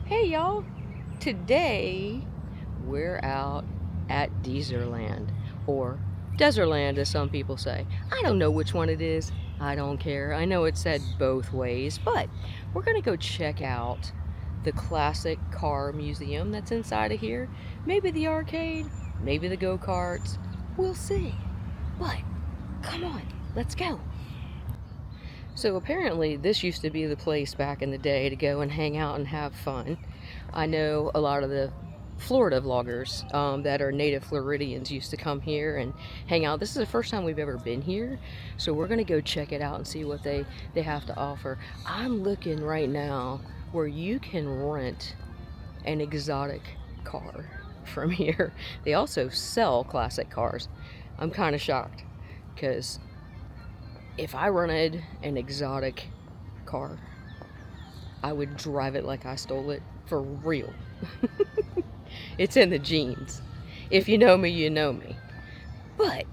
Hey y'all, today we're out at Dezerland, or Dezerland as some people say. I don't know which one it is, I don't care. I know it's said both ways, but we're gonna go check out the classic car museum that's inside of here. Maybe the arcade, maybe the go-karts, we'll see. But come on, let's go. So apparently this used to be the place back in the day to go and hang out and have fun. I know a lot of the Florida vloggers that are native Floridians used to come here and hang out. This is the first time we've ever been here, so we're gonna go check it out and see what they have to offer. I'm looking right now where you can rent an exotic car from here. They also sell classic cars. I'm kind of shocked because if I rented an exotic car, I would drive it like I stole it, for real. It's in the genes. If you know me, you know me. But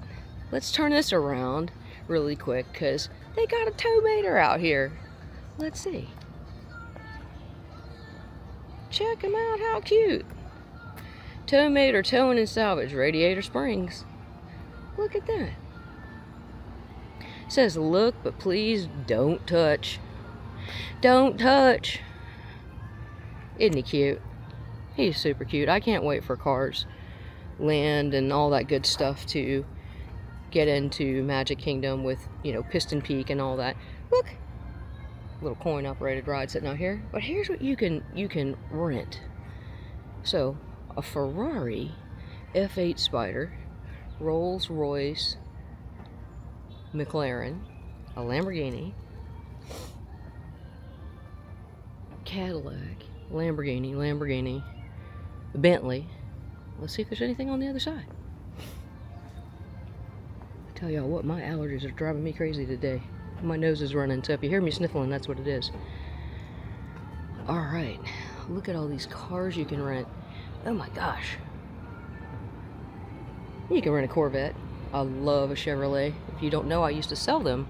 let's turn this around really quick because they got a tow mater out here. Let's see. Check them out, how cute. Tow mater towing and salvage, Radiator Springs. Look at that. It says, look, but please don't touch. Don't touch. Isn't he cute? He's super cute. I can't wait for Cars Land and all that good stuff to get into Magic Kingdom with, you know, Piston Peak and all that. Look, little coin operated ride sitting out here. But here's what you can rent. So a Ferrari F8 Spider, Rolls Royce McLaren, a Lamborghini, Cadillac, Lamborghini, Bentley. Let's see if there's anything on the other side. I tell y'all what, my allergies are driving me crazy today. My nose is running, so if you hear me sniffling, that's what it is. Alright, look at all these cars you can rent. Oh my gosh. You can rent a Corvette. I love a Chevrolet. If you don't know, I used to sell them.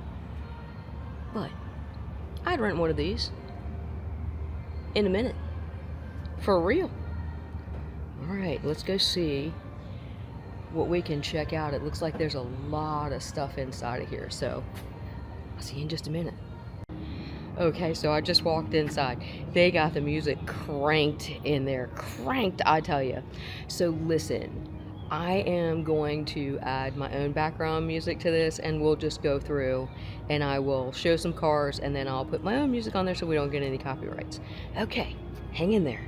But I'd rent one of these in a minute. For real. Alright, let's go see what we can check out. It looks like there's a lot of stuff inside of here, so I'll see you in just a minute. Okay, so I just walked inside. They got the music cranked in there. Cranked, I tell you. So listen, I am going to add my own background music to this, and we'll just go through and I will show some cars and then I'll put my own music on there so we don't get any copyrights. Okay, hang in there.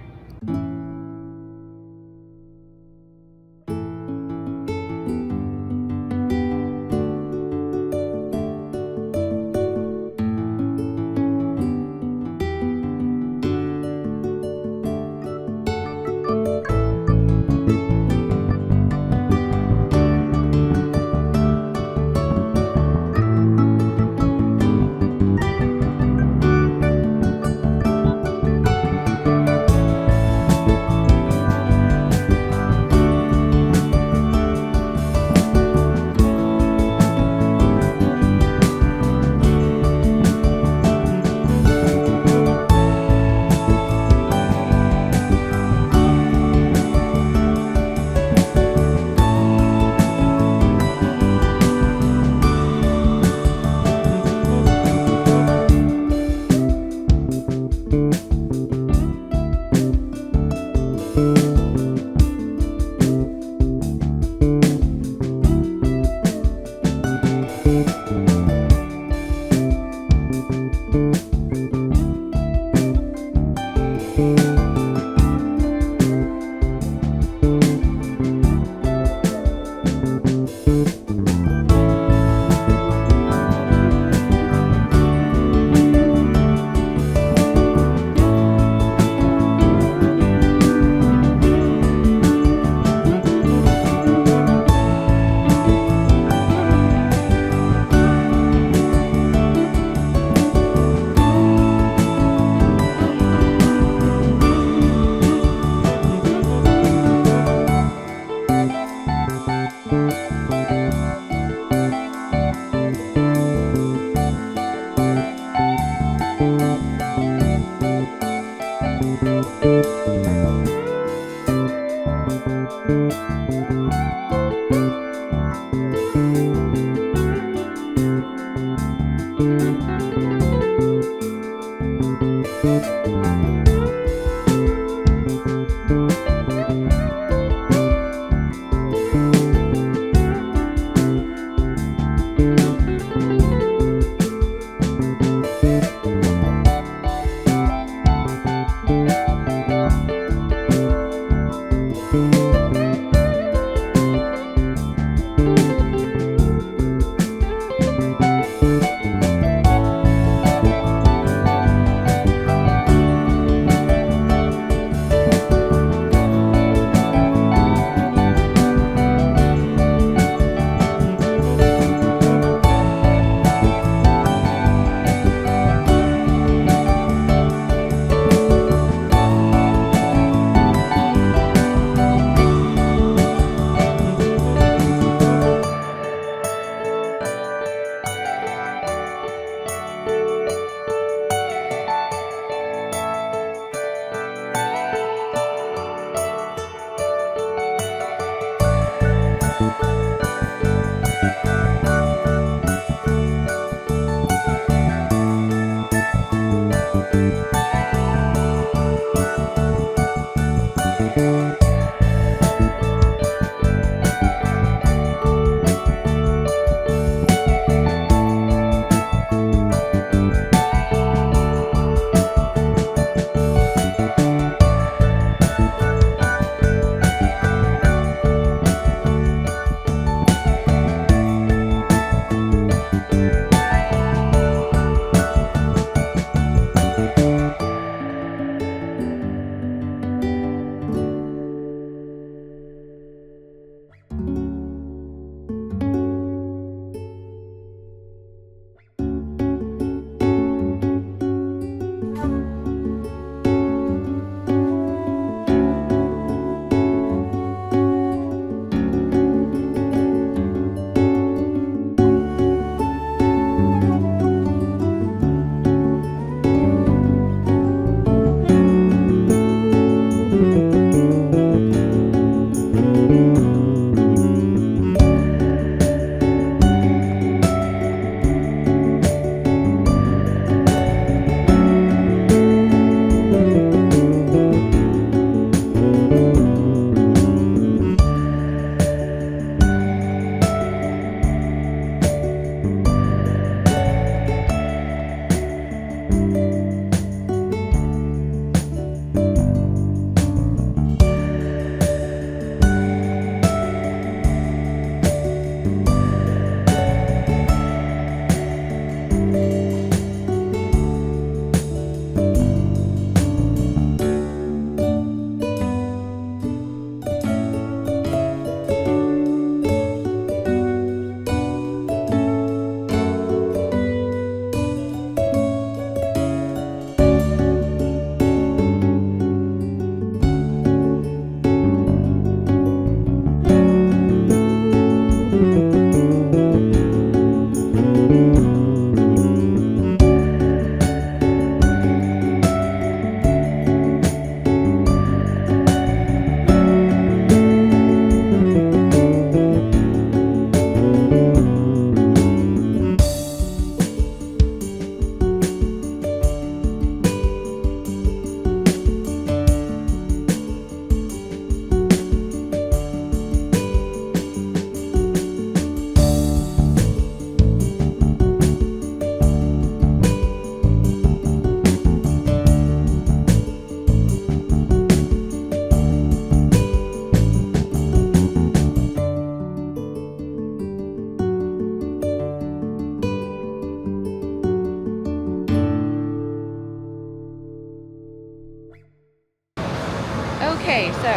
Okay, so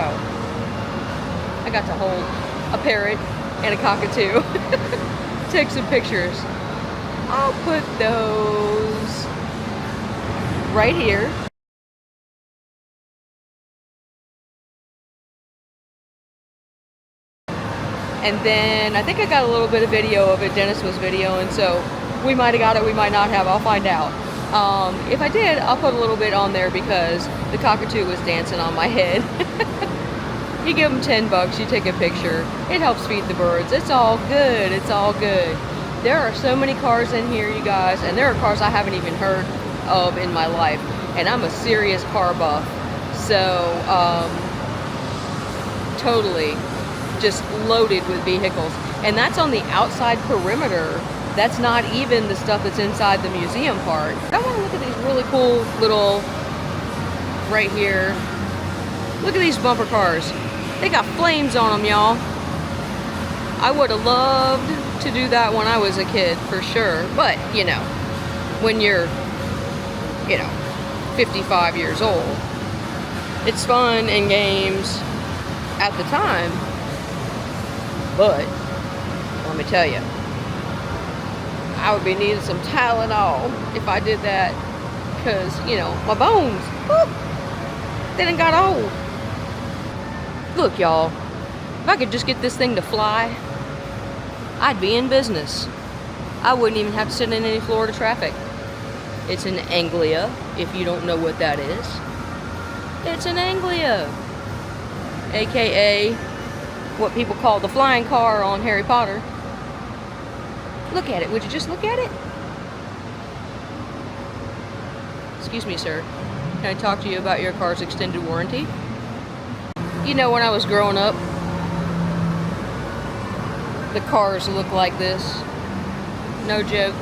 I got to hold a parrot and a cockatoo. Take some pictures. I'll put those right here. And then I think I got a little bit of video of it. Dennis was videoing, so we might have got it, we might not have. I'll find out. If I did, I'll put a little bit on there because the cockatoo was dancing on my head. You give them 10 bucks, you take a picture. It helps feed the birds. It's all good. It's all good. There are so many cars in here, you guys, and there are cars I haven't even heard of in my life. And I'm a serious car buff. So, totally just loaded with vehicles. And that's on the outside perimeter. That's not even the stuff that's inside the museum part. I want to look at these really cool little, right here. Look at these bumper cars. They got flames on them, y'all. I would have loved to do that when I was a kid, for sure. But, you know, when you're, you know, 55 years old, it's fun and games at the time. But, let me tell you, I would be needing some Tylenol if I did that, because, you know, my bones, whoop, they done got old. Look, y'all, if I could just get this thing to fly, I'd be in business. I wouldn't even have to sit in any Florida traffic. It's an Anglia, if you don't know what that is. It's an Anglia, aka what people call the flying car on Harry Potter. Look at it. Would you just look at it? Excuse me, sir. Can I talk to you about your car's extended warranty? You know, when I was growing up, the cars looked like this. No joke.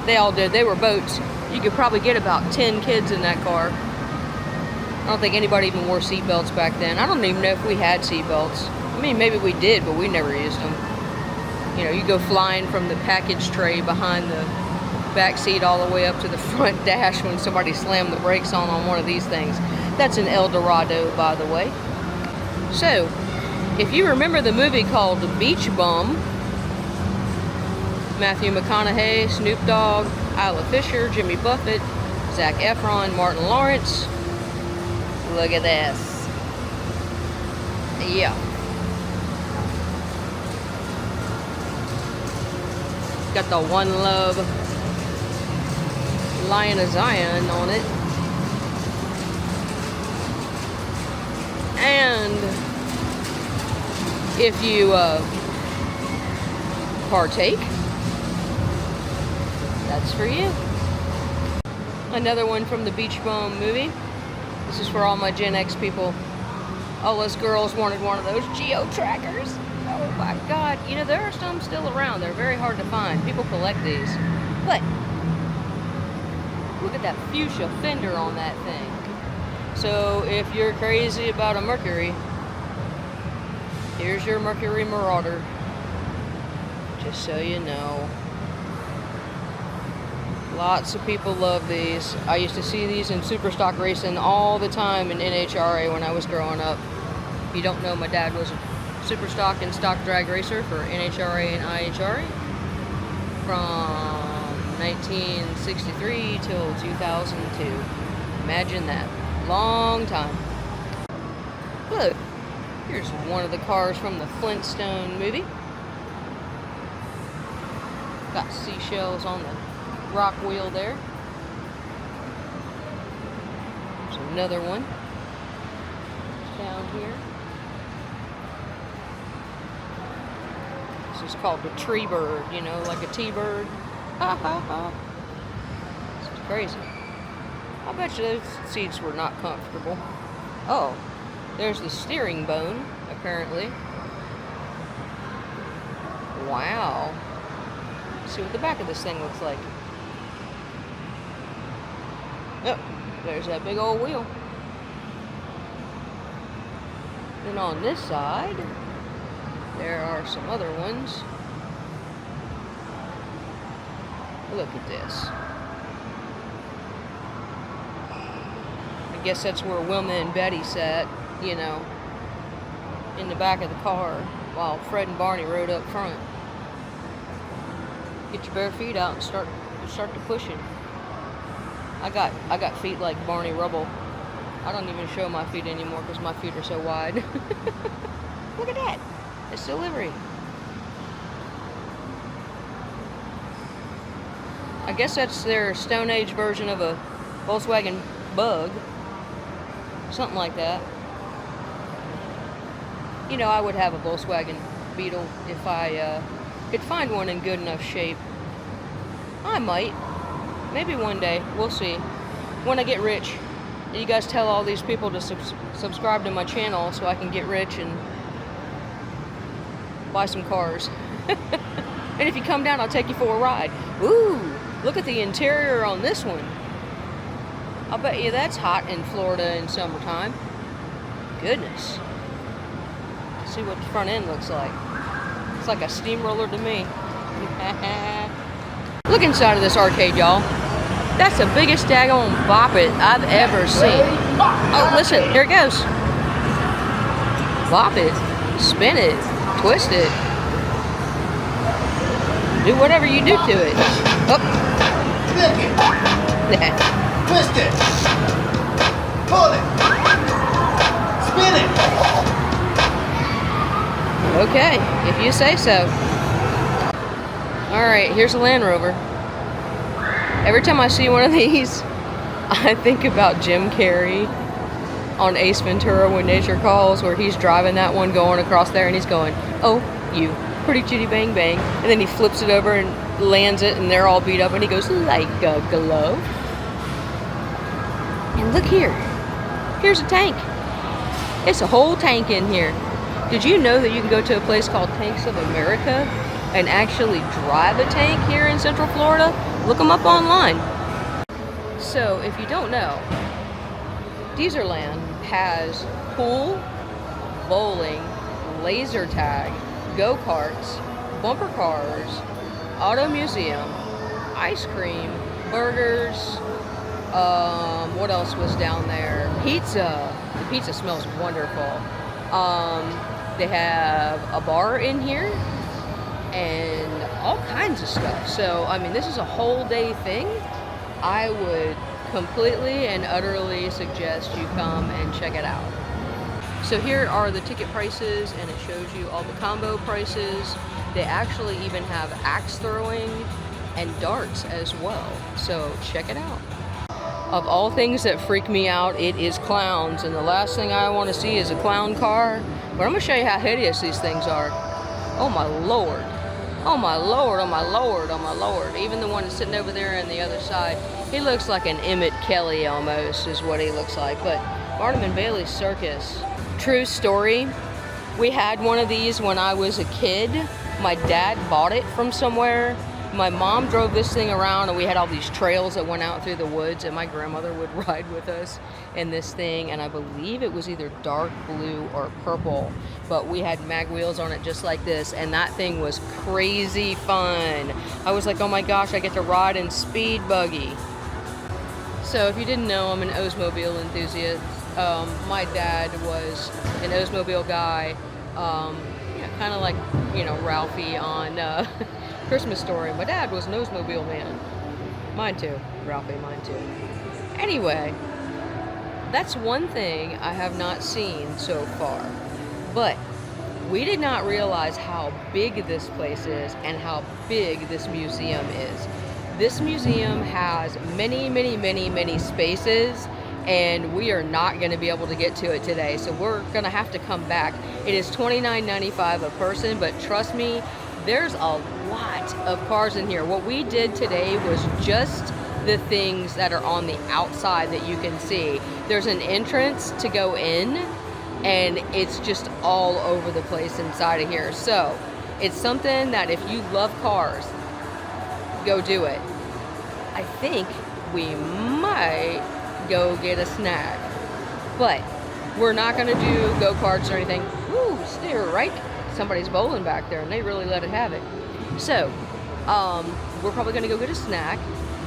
They all did. They were boats. You could probably get about 10 kids in that car. I don't think anybody even wore seatbelts back then. I don't even know if we had seatbelts. I mean, maybe we did, but we never used them. You know, you go flying from the package tray behind the back seat all the way up to the front dash when somebody slammed the brakes on one of these things. That's an El Dorado, by the way. So, if you remember the movie called Beach Bum, Matthew McConaughey, Snoop Dogg, Isla Fisher, Jimmy Buffett, Zac Efron, Martin Lawrence. Look at this. Yeah. Got the One Love Lion of Zion on it. And if you partake, that's for you. Another one from the Beach Bum movie. This is for all my Gen X people. All us girls wanted one of those geo-trackers. Oh my God. You know, there are some still around. They're very hard to find. People collect these. But look at that fuchsia fender on that thing. So if you're crazy about a Mercury, here's your Mercury Marauder. Just so you know. Lots of people love these. I used to see these in super stock racing all the time in NHRA when I was growing up. If you don't know, my dad was a super stock and stock drag racer for NHRA and IHRA from 1963 till 2002. Imagine that. Long time. Look, here's one of the cars from the Flintstone movie. Got seashells on the rock wheel there. There's another one down here. This is called the tree bird, you know, like a T-bird. Ha ha ha. It's crazy. I bet you those seats were not comfortable. Oh, there's the steering bone, apparently. Wow. Let's see what the back of this thing looks like. Oh, there's that big old wheel. Then on this side, there are some other ones. Look at this. I guess that's where Wilma and Betty sat, you know, in the back of the car, while Fred and Barney rode up front. Get your bare feet out and start to pushing. I got feet like Barney Rubble. I don't even show my feet anymore because my feet are so wide. Look at that. It's delivery. I guess that's their Stone Age version of a Volkswagen Bug. Something like that. You know, I would have a Volkswagen Beetle if I could find one in good enough shape. I might. Maybe one day. We'll see. When I get rich. You guys tell all these people to subscribe to my channel so I can get rich and buy some cars. And if you come down, I'll take you for a ride. Ooh, look at the interior on this one. I'll bet you that's hot in Florida in summertime. Goodness. Let's see what the front end looks like. It's like a steamroller to me. Look inside of this arcade, y'all. That's the biggest daggone bop it I've ever seen. Oh, listen, here it goes. Bop it, spin it, twist it. Do whatever you do to it. Oh. Flick it. Twist it. Pull it. Spin it. Okay, if you say so. Alright, here's a Land Rover. Every time I see one of these, I think about Jim Carrey on Ace Ventura When Nature Calls, where he's driving that one going across there and he's going, "Oh, you pretty chitty bang bang," and then he flips it over and lands it and they're all beat up and he goes, "Like a glove." And look here. Here's a tank. It's a whole tank in here. Did you know that you can go to a place called Tanks of America and actually drive a tank here in Central Florida? Look them up online. So, if you don't know, Dezerland has pool, bowling, laser tag, go-karts, bumper cars, auto museum, ice cream, burgers, what else was down there? Pizza. The pizza smells wonderful. They have a bar in here and all kinds of stuff. So, I mean, this is a whole day thing. I would completely and utterly suggest you come and check it out. So here are the ticket prices, and it shows you all the combo prices. They actually even have axe throwing and darts as well. So check it out. Of all things that freak me out, it is clowns, and the last thing I want to see is a clown car. But I'm going to show you how hideous these things are. Oh my lord. Oh my lord, oh my lord, oh my lord. Even the one that's sitting over there on the other side, he looks like an Emmett Kelly almost, is what he looks like. But Barnum and Bailey's Circus. True story. We had one of these when I was a kid. My dad bought it from somewhere. My mom drove this thing around, and we had all these trails that went out through the woods, and my grandmother would ride with us in this thing, and I believe it was either dark blue or purple, but we had mag wheels on it just like this, and that thing was crazy fun. I was like, oh my gosh, I get to ride in Speed Buggy. So if you didn't know, I'm an Oldsmobile enthusiast. My dad was an Oldsmobile guy, yeah, kind of like, you know, Ralphie on Christmas Story. My dad was an Oldsmobile man. Mine too. Ralphie, mine too. Anyway, that's one thing I have not seen so far. But we did not realize how big this place is and how big this museum is. This museum has many, many, many, many spaces, and we are not going to be able to get to it today. So we're going to have to come back. It is $29.95 a person, but trust me, there's a lot of cars in here. What we did today was just the things that are on the outside that you can see. There's an entrance to go in, and it's just all over the place inside of here. So it's something that if you love cars, go do it. I think we might go get a snack, but we're not going to do go-karts or anything. Ooh, steer right. Somebody's bowling back there, and they really let it have it. So we're probably going to go get a snack,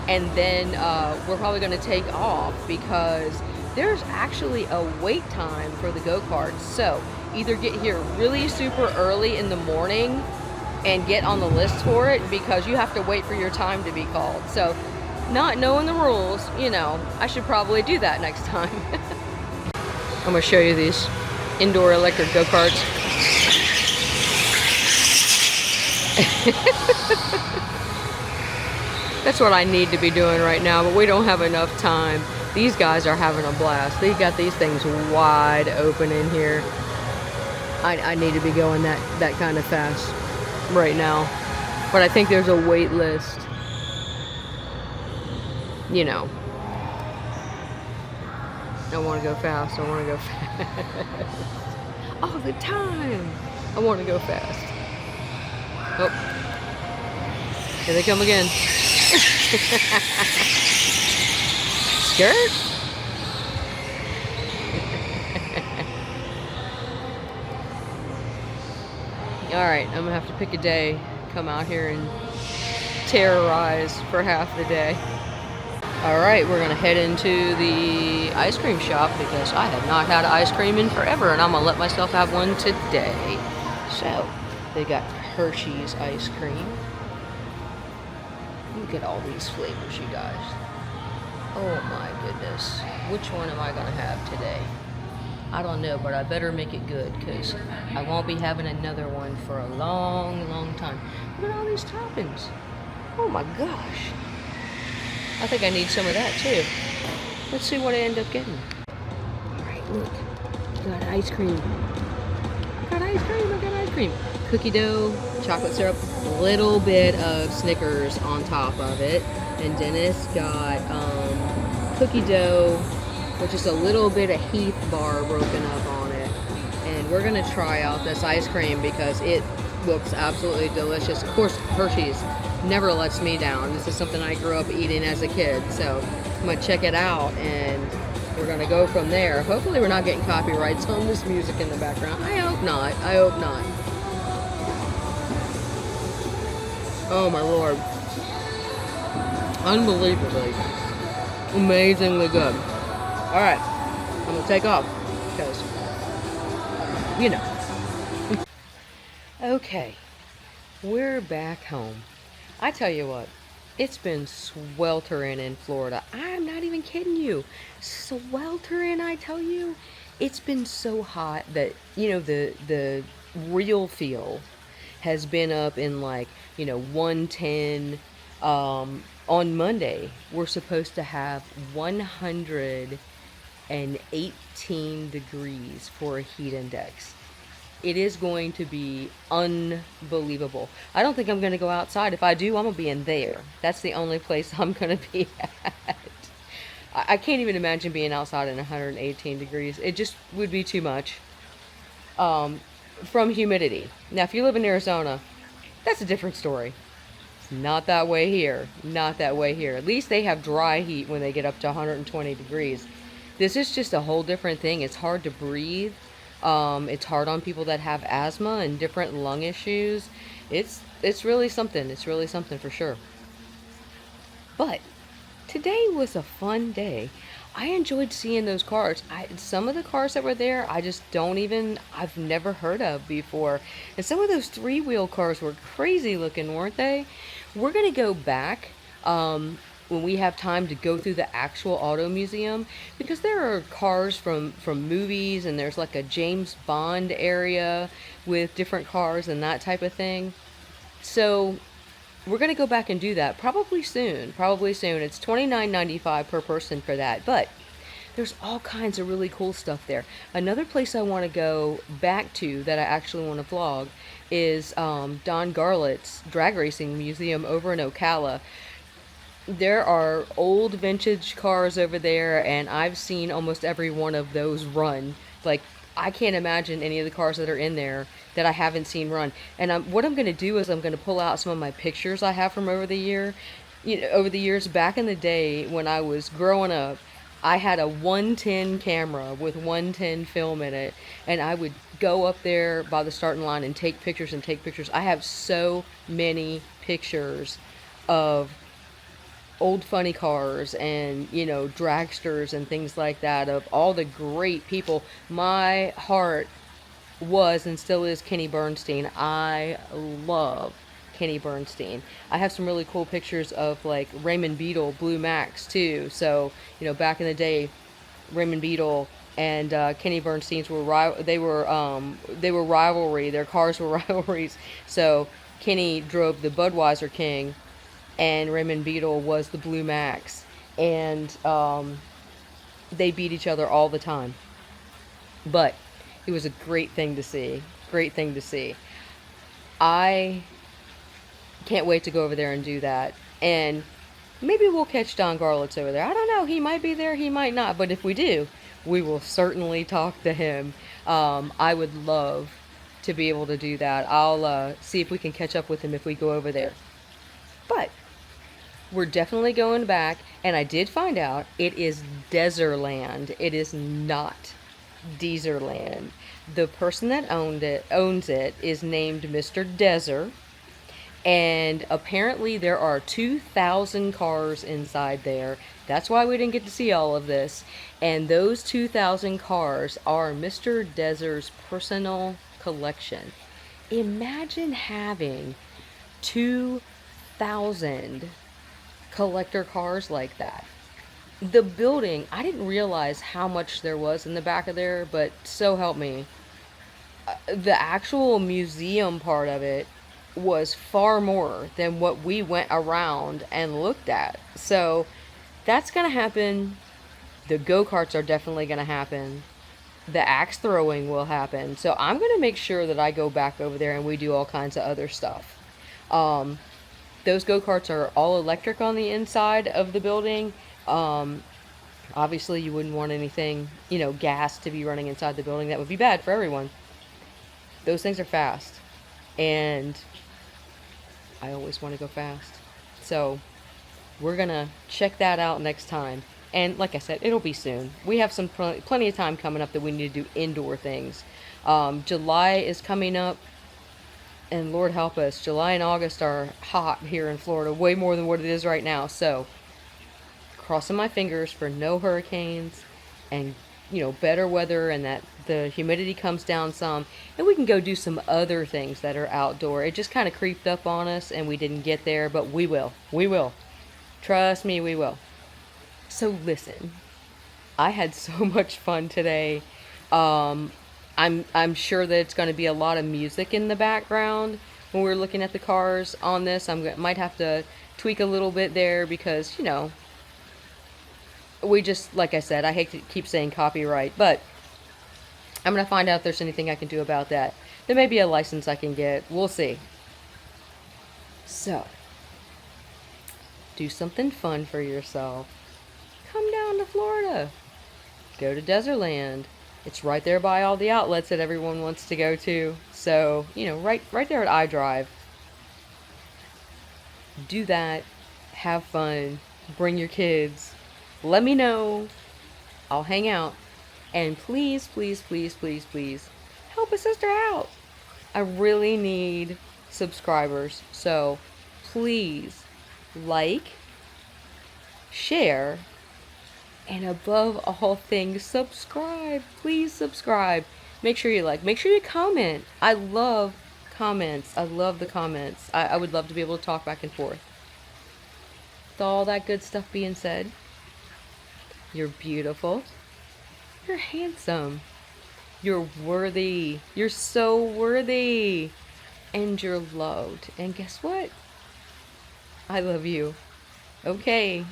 and then we're probably going to take off because there's actually a wait time for the go-karts. So either get here really super early in the morning and get on the list for it, because you have to wait for your time to be called. So not knowing the rules, you know, I should probably do that next time. I'm going to show you these indoor electric go-karts. That's what I need to be doing right now, but we don't have enough time. These guys are having a blast. They got these things wide open in here. I need to be going that kind of fast right now. But I think there's a wait list. You know. I want to go fast. I want to go fast. All the time. I want to go fast. Oh. Here they come again. Skirt? Alright, I'm gonna have to pick a day, come out here and terrorize for half the day. Alright, we're gonna head into the ice cream shop because I have not had ice cream in forever and I'm gonna let myself have one today. So, they got Hershey's ice cream. Look at all these flavors, you guys. Oh my goodness. Which one am I gonna have today? I don't know, but I better make it good because I won't be having another one for a long, long time. Look at all these toppings. Oh my gosh. I think I need some of that too. Let's see what I end up getting. Alright, look. Got ice cream. I got ice cream, I got ice cream. Cookie dough, chocolate syrup, a little bit of Snickers on top of it. And Dennis got cookie dough with just a little bit of Heath bar broken up on it. And we're gonna try out this ice cream because it looks absolutely delicious. Of course, Hershey's never lets me down. This is something I grew up eating as a kid, so I'm gonna check it out and we're gonna go from there. Hopefully we're not getting copyrights on this music in the background. I hope not. I hope not. Oh my lord. Unbelievably, amazingly good. Alright, I'm gonna take off because, you know. Okay, we're back home. I tell you what, it's been sweltering in Florida. I'm not even kidding you. Sweltering, I tell you. It's been so hot that, you know, the real feel has been up in like, you know, 110. On Monday, we're supposed to have 118 degrees for a heat index. It is going to be unbelievable. I don't think I'm going to go outside. If I do, I'm going to be in there. That's the only place I'm going to be at. I can't even imagine being outside in 118 degrees. It just would be too much from humidity. Now, if you live in Arizona, that's a different story. Not that way here. Not that way here. At least they have dry heat when they get up to 120 degrees. This is just a whole different thing. It's hard to breathe. It's hard on people that have asthma and different lung issues. It's really something. It's really something for sure. But today was a fun day. I enjoyed seeing those cars. Some of the cars that were there, I've never heard of before. And some of those three-wheel cars were crazy looking, weren't they? We're going to go back when we have time to go through the actual auto museum because there are cars from movies and there's like a James Bond area with different cars and that type of thing. So we're going to go back and do that probably soon. It's $29.95 per person for that, but there's all kinds of really cool stuff there. Another place I want to go back to that I actually want to vlog is Don Garlett's drag racing museum over in Ocala. There are old vintage cars over there, and I've seen almost every one of those run. Like, I can't imagine any of the cars that are in there that I haven't seen run. And what I'm going to do is I'm going to pull out some of my pictures I have from over the years. Back in the day when I was growing up, I had a 110 camera with 110 film in it, and I would go up there by the starting line and take pictures and take pictures. I have so many pictures of old funny cars and, you know, dragsters and things like that, of all the great people. My heart was and still is Kenny Bernstein. I love Kenny Bernstein. I have some really cool pictures of like Raymond Beadle, Blue Max too. So, you know, back in the day, Raymond Beadle and Kenny Bernstein's were rivalry. Their cars were rivalries. So Kenny drove the Budweiser King, and Raymond Beetle was the Blue Max, and they beat each other all the time. But it was a great thing to see. Great thing to see. I can't wait to go over there and do that. And maybe we'll catch Don Garlitz over there. I don't know. He might be there. He might not. But if we do, we will certainly talk to him. I would love to be able to do that. I'll see if we can catch up with him if we go over there. But we're definitely going back. And I did find out it is Dezerland. It is not Dezerland. The person that owns it is named Mr. Dezer. And apparently there are 2,000 cars inside there. That's why we didn't get to see all of this. And those 2,000 cars are Mr. Dezer's personal collection. Imagine having 2,000 collector cars like that. The building, I didn't realize how much there was in the back of there, but so help me. The actual museum part of it was far more than what we went around and looked at. So that's going to happen. The go-karts are definitely going to happen. The axe throwing will happen. So I'm going to make sure that I go back over there and we do all kinds of other stuff. Those go-karts are all electric on the inside of the building. Obviously you wouldn't want anything, gas to be running inside the building. That would be bad for everyone. Those things are fast. And I always want to go fast. So we're going to check that out next time. And like I said, it'll be soon. We have some plenty of time coming up that we need to do indoor things. July is coming up. And Lord help us, July and August are hot here in Florida. Way more than what it is right now. So crossing my fingers for no hurricanes and better weather, and that the humidity comes down some, and we can go do some other things that are outdoor. It just kind of creeped up on us and we didn't get there, but we will. Trust me, we will. So listen, I had so much fun today. I'm sure that it's going to be a lot of music in the background when we're looking at the cars on this. Might have to tweak a little bit there because we just, like I said, I hate to keep saying copyright, but I'm going to find out if there's anything I can do about that. There may be a license I can get. We'll see. So, do something fun for yourself. Come down to Florida. Go to Dezerland. It's right there by all the outlets that everyone wants to go to. So, right there at iDrive. Do that. Have fun. Bring your kids. Let me know. I'll hang out. And please, please, please, please, please, help a sister out. I really need subscribers. So please like, share, and above all things, subscribe. Please subscribe. Make sure you like. Make sure you comment. I love comments. I love the comments. I would love to be able to talk back and forth. With all that good stuff being said, you're beautiful. You're handsome. You're worthy. You're so worthy. And you're loved. And guess what? I love you. Okay.